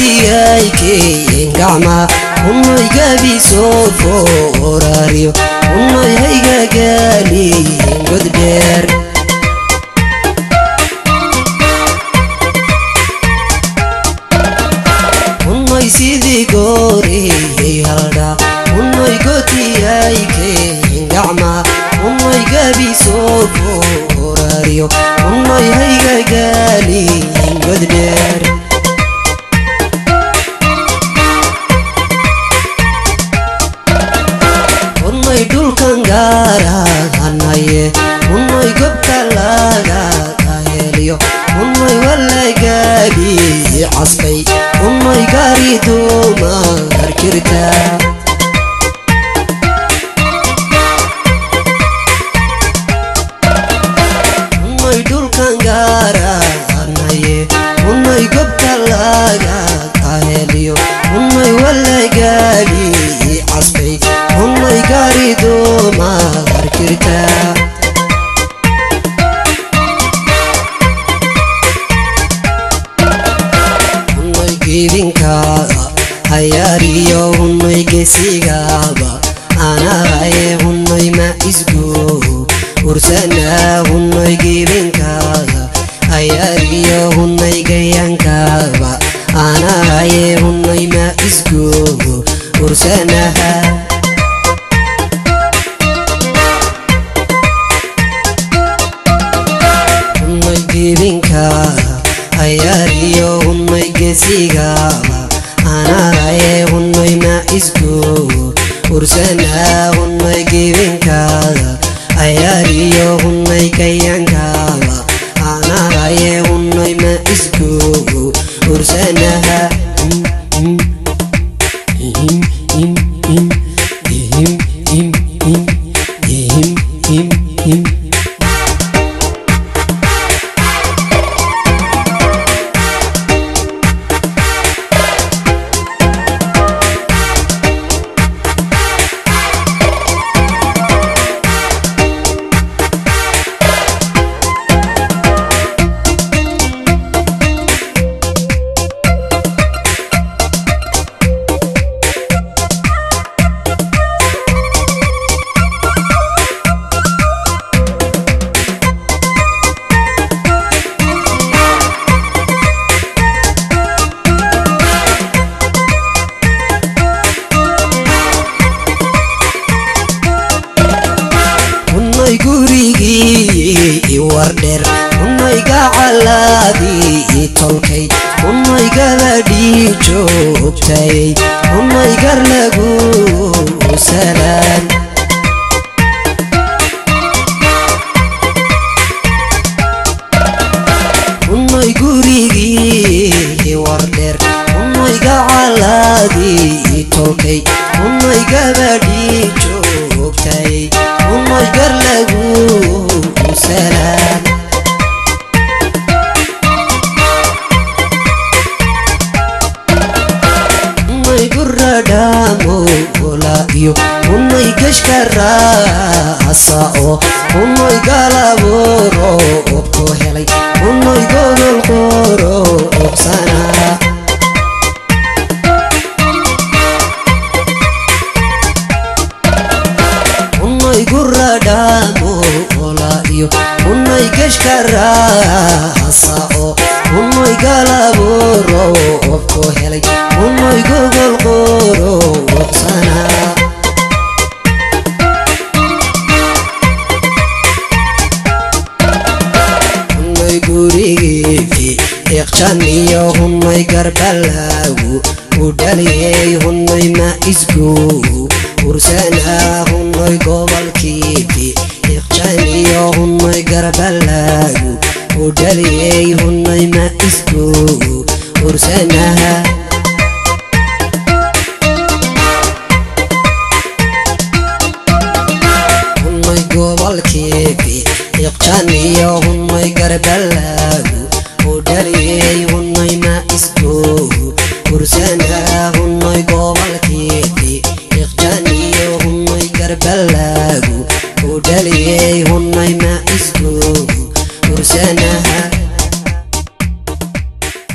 قوتي قعما ونوي قابي سوفو راريو ونوي هيقا قالي قد بير ونوي سيدي قوري هلدا ونوي قوتي قعما ونوي قابي سوفو راريو ونوي هيقا قالي قد بير dulkan gaaraanaye unnoy gobka laga heliyo unnoy walagaabi casbay unnoy gaari dumar jirta unnoy dulkan gaaraanaye unnoy gobka laga heliyo unnoy walagaabi casbay unnoy gaari dumar jirta unnoy geedinkaada hayaariyo unnoy geesigaaba anahaye unnoy ma isgu ursanaa unnoy geedinkaada hayaariyo unnoy gayankaaba anahaye unnoy ma isgu ursanaha hayaariyo unnoy geesigaaba anahaye unnoy ma isku ursanaa unnoy geedinkaada hayaariyo unnoy gayankaaba anahaye unnoy ma isku ursanaha gurigii wardheer unnoy gacalaadii tolkay unnoy gabadhii joogtay unnoy gar lagu salaan unnoy gurigii wardheer unnoy gacalaadii tolkay unnoy gabadhii joogtay unnoy gar lagu salaan unnoy guradhaamo golaayo unnoy gashka raasao unnoy galaboro obko helay unnoy gogol qoro obsanaa unnoy guradhaamo golaayo unnoy gashka raasao unnoy galaboro obko helay unnoy gogol qoro obsanaa unnoy gurigii iqjaniyo unnoy garbalagu udhaliyey unnoy ma isgu ursanaa unnoy gobolkiibi iqjaniyo unnoy garbalagu udhaliyey unnoy ma isgu ursanaha unnoy gobolkiibi iqjaniyo unnoy garbalagu udhaliyey unnoy ma isgu ursanaha unnoy gobolkiibi iqjaniyo unnoy garbalagu udhaliyey unnoy ma isku ursanaha